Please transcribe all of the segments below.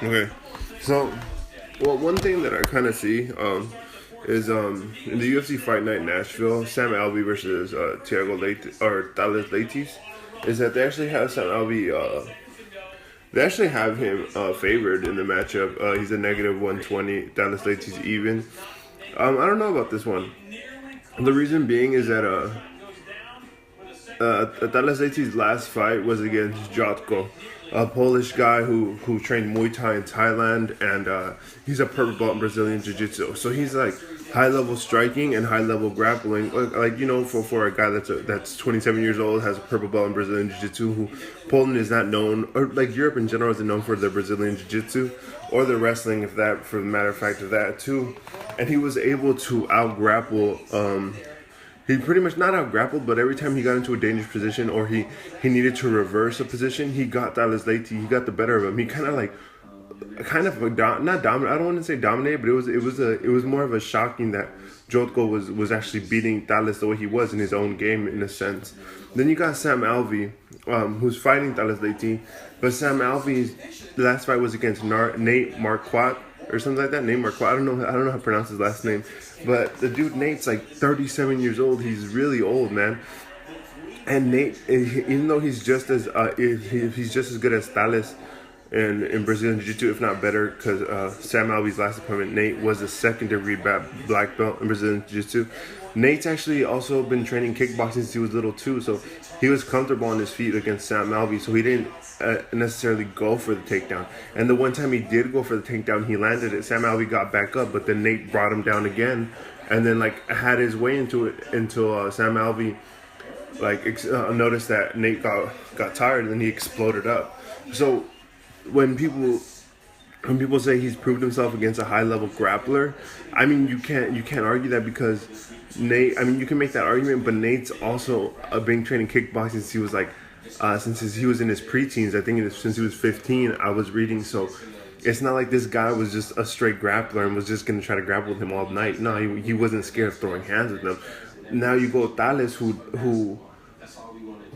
Okay, so well, one thing that I kind of see is in the UFC Fight Night Nashville, Sam Alvey versus Thiago Leites or Thales Leites, is that they actually have Sam Alvey. They actually have him favored in the matchup. He's a negative 120. Thales Leites even. I don't know about this one. The reason being is that Thales Leites' last fight was against Jotko, a Polish guy who trained Muay Thai in Thailand, and he's a purple belt in Brazilian Jiu-Jitsu. So he's like high level striking and high level grappling. Like you know, for a guy that's 27 years old, has a purple belt in Brazilian Jiu-Jitsu. Who Poland is not known, or like Europe in general isn't known for their Brazilian Jiu-Jitsu or the wrestling, if that, for the matter of fact of that too. And he was able to out grapple. He pretty much not out grappled, but every time he got into a dangerous position or he needed to reverse a position, he got Thales Leites. He got the better of him. He not dominant. I don't want to say dominated, but it was more of a shocking that Jotko was actually beating Thales the way he was in his own game in a sense. Then you got Sam Alvey, who's fighting Thales Leites, but Sam Alvey's last fight was against Nate Marquardt or something like that. Nate Marquardt. I don't know how to pronounce his last name, but the dude Nate's like 37 years old. He's really old, man. And Nate, even though he's just as good as Thales in Brazilian Jiu-Jitsu, if not better, because Sam Alvey's last opponent, Nate, was a second-degree black belt in Brazilian Jiu-Jitsu. Nate's actually also been training kickboxing since he was little too, so he was comfortable on his feet against Sam Alvey, so he didn't necessarily go for the takedown. And the one time he did go for the takedown, he landed it. Sam Alvey got back up, but then Nate brought him down again, and then like had his way into it until Sam Alvey noticed that Nate got tired, and then he exploded up. So when people say he's proved himself against a high level grappler, I mean you can't argue that because Nate. I mean you can make that argument, but Nate's also been training kickboxing since he was since he was in his preteens. I think since he was 15. I was reading, so it's not like this guy was just a straight grappler and was just gonna try to grapple with him all night. No, he wasn't scared of throwing hands with him. Now you go Thales,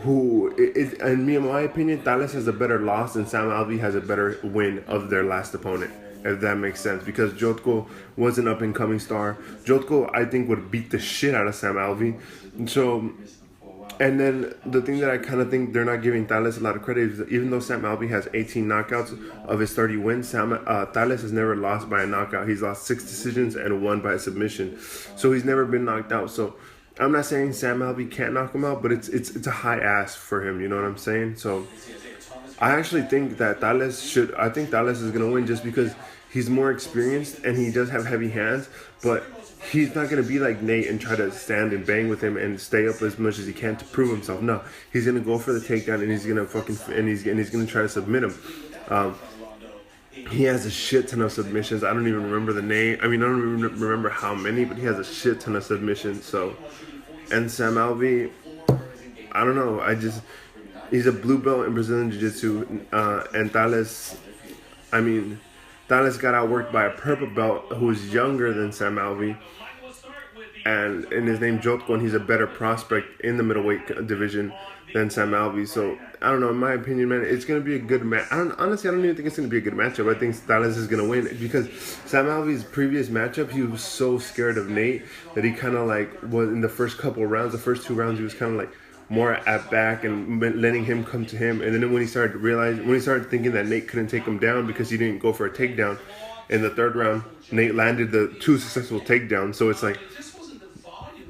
in my opinion, Thales has a better loss and Sam Alvey has a better win of their last opponent, if that makes sense. Because Jotko was an up-and-coming star. Jotko, I think, would beat the shit out of Sam Alvey. So, and then the thing that I kind of think they're not giving Thales a lot of credit is that even though Sam Alvey has 18 knockouts of his 30 wins, Thales has never lost by a knockout. He's lost 6 decisions and 1 by a submission. So he's never been knocked out. So I'm not saying Sam Alvey can't knock him out, but it's a high ask for him. You know what I'm saying? So I actually think that I think Thales is gonna win just because he's more experienced and he does have heavy hands, but he's not gonna be like Nate and try to stand and bang with him and stay up as much as he can to prove himself. No, he's gonna go for the takedown and he's gonna try to submit him. He has a shit ton of submissions. I don't even remember the name. I mean, I don't even remember how many, but he has a shit ton of submissions. So, and Sam Alvey, I don't know. He's a blue belt in Brazilian Jiu-Jitsu, and Thales got outworked by a purple belt who's younger than Sam Alvey, and his name Jotko, and he's a better prospect in the middleweight division than Sam Alvey. So I don't know. In my opinion, man, it's gonna be a good match. Honestly, I don't even think it's gonna be a good matchup. I think Thales is gonna win because Sam Alvey's previous matchup, he was so scared of Nate that he kind of was in the first couple of rounds. The first 2 rounds, he was kind of more at back and letting him come to him. And then when he started thinking that Nate couldn't take him down because he didn't go for a takedown in the 3rd round, Nate landed the 2 successful takedowns. So it's like,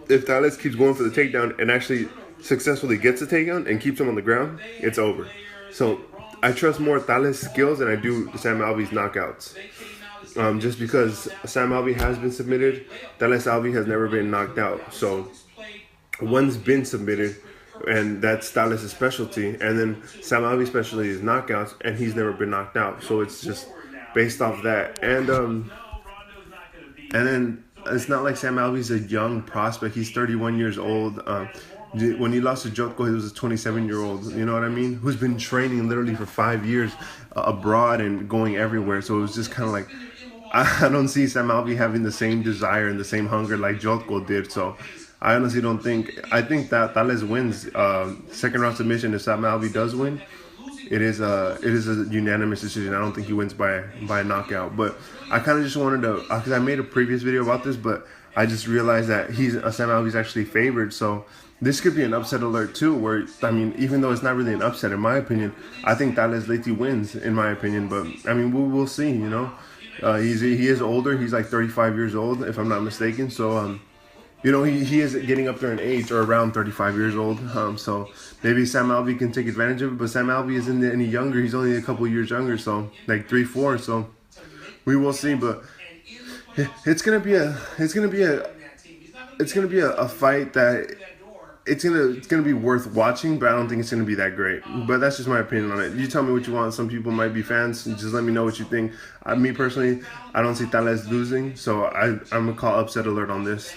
if Thales keeps going for the takedown and actually successfully gets the takedown and keeps him on the ground, it's over. So I trust more Thales' skills than I do Sam Alvey's knockouts. Just because Sam Alvey has been submitted, Thales Alvey has never been knocked out. So one's been submitted, and that's Thales' specialty. And then Sam Alvey's specialty is knockouts, and he's never been knocked out. So it's just based off that. And then it's not like Sam Alvey's a young prospect. He's 31 years old. When he lost to Jotko, he was a 27-year-old, you know what I mean? Who's been training literally for 5 years abroad and going everywhere. So it was just kind of like, I don't see Sam Alvey having the same desire and the same hunger like Jotko did. So I honestly don't think, I think that Thales wins. 2nd round submission if Sam Alvey does win. it is a unanimous decision. I don't think he wins by a knockout. But I kind of just wanted to, because I made a previous video about this, but I just realized that Sam Alvey's actually favored. So this could be an upset alert too. Where, I mean, even though it's not really an upset in my opinion, I think Thales Leites wins in my opinion. But I mean, we'll see. You know, he is older. He's like 35 years old, if I'm not mistaken. So you know, he is getting up there in age, or around 35 years old. So maybe Sam Alvey can take advantage of it. But Sam Alvey isn't any younger. He's only a couple years younger. So like 3-4. So we will see. But it's gonna be a fight that it's gonna be worth watching, but I don't think it's gonna be that great. But that's just my opinion on it. You tell me what you want. Some people might be fans. Just let me know what you think. Me personally, I don't see Thales losing, so I'm gonna call upset alert on this.